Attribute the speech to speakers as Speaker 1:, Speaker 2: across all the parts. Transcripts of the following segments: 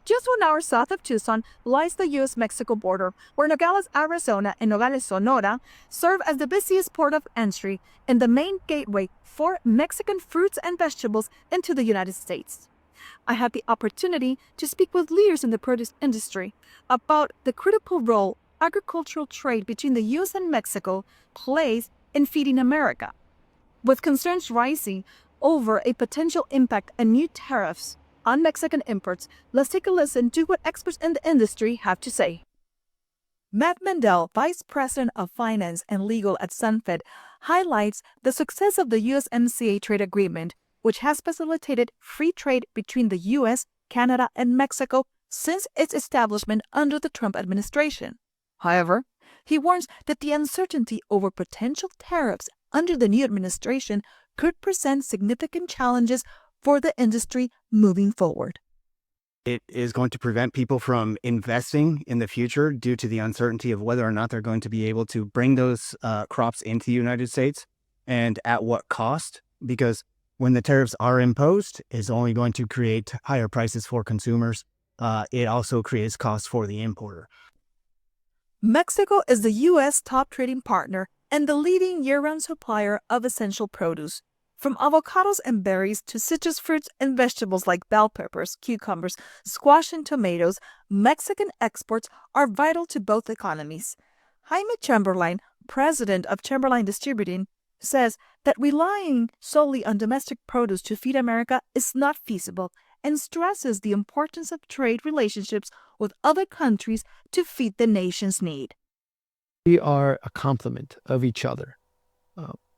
Speaker 1: Just 1 hour south of Tucson lies the U.S. Mexico border, where Nogales, Arizona and Nogales, Sonora serve as the busiest port of entry and the main gateway for Mexican fruits and vegetables into the United States. I had the opportunity to speak with leaders in the produce industry about the critical role agricultural trade between the U.S. and Mexico plays in feeding America. With concerns rising over a potential impact on new tariffs on Mexican imports, let's take a listen to what experts in the industry have to say. Matt Mandel, Vice President of Finance and Legal at SunFed, highlights the success of the USMCA trade agreement, which has facilitated free trade between the U.S., Canada, and Mexico since its establishment under the Trump administration. However, he warns that the uncertainty over potential tariffs under the new administration could present significant challenges for the industry moving forward.
Speaker 2: It is going to prevent people from investing in the future due to the uncertainty of whether or not they're going to be able to bring those crops into the United States and at what cost, because when the tariffs are imposed, it's only going to create higher prices for consumers. It also creates costs for the importer.
Speaker 1: Mexico is the U.S. top trading partner and the leading year-round supplier of essential produce. From avocados and berries to citrus fruits and vegetables like bell peppers, cucumbers, squash, and tomatoes, Mexican exports are vital to both economies. Jaime Chamberlain, president of Chamberlain Distributing, says that relying solely on domestic produce to feed America is not feasible and stresses the importance of trade relationships with other countries to feed the nation's need.
Speaker 3: We are a complement of each other.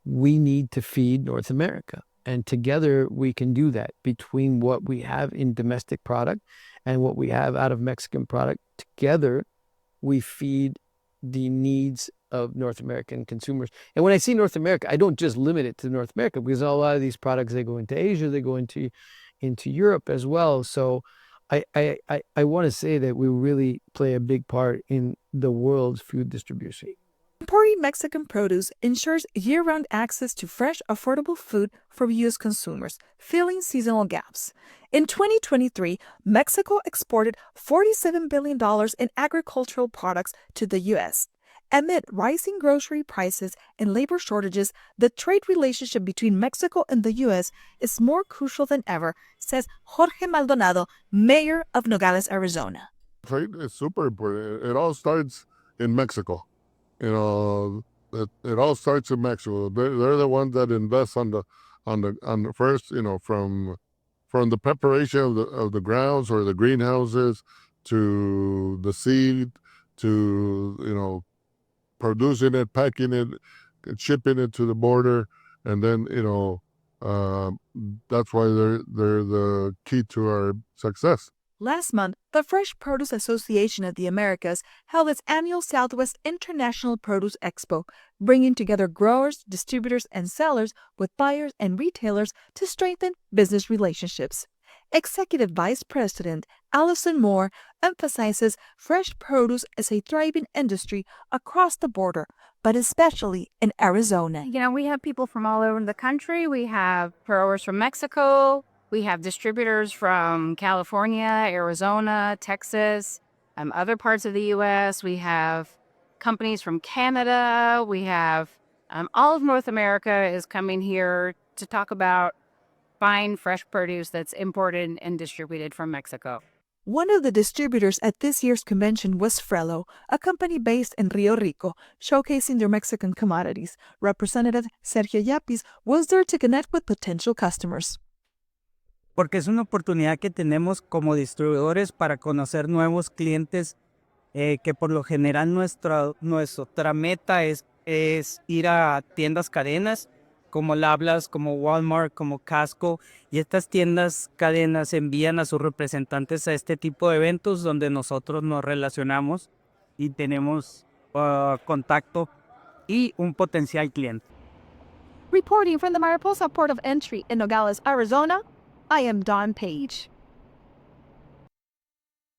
Speaker 3: We need to feed North America, and together we can do that. Between what we have in domestic product and what we have out of Mexican product, together we feed the needs of North American consumers. And when I say North America, I don't just limit it to North America, because a lot of these products, they go into Asia, they go into Europe as well. So I want to say that we really play a big part in the world's food distribution.
Speaker 1: Importing Mexican produce ensures year-round access to fresh, affordable food for U.S. consumers, filling seasonal gaps. In 2023, Mexico exported $47 billion in agricultural products to the U.S. Amid rising grocery prices and labor shortages, the trade relationship between Mexico and the U.S. is more crucial than ever, says Jorge Maldonado, mayor of Nogales, Arizona.
Speaker 4: Trade is super important. It all starts in Mexico. It all starts in Mexico. They're the ones that invest on the first, from the preparation of the grounds or the greenhouses to the seed to producing it, packing it, shipping it to the border, and then that's why they're the key to our success.
Speaker 1: Last month, the Fresh Produce Association of the Americas held its annual Southwest International Produce Expo, bringing together growers, distributors, and sellers with buyers and retailers to strengthen business relationships. Executive Vice President Allison emphasizes fresh produce as a thriving industry across the border, but especially in Arizona.
Speaker 5: We have people from all over the country. We have growers from Mexico. We have distributors from California, Arizona, Texas, other parts of the U.S. We have companies from Canada. We have all of North America is coming here to talk about buying fresh produce that's imported and distributed from Mexico.
Speaker 1: One of the distributors at this year's convention was Frello, a company based in Rio Rico, showcasing their Mexican commodities. Representative Sergio Yepis was there to connect with potential customers.
Speaker 6: Porque es una oportunidad que tenemos como distribuidores para conocer nuevos clientes, que por lo general nuestra meta es ir a tiendas cadenas como Lablas, como Walmart, como Costco, y estas tiendas cadenas envían a sus representantes a este tipo de eventos donde nosotros nos relacionamos y tenemos contacto y un potencial cliente.
Speaker 1: Reporting from the Mariposa Port of Entry in Nogales, Arizona, I am Dawn Page.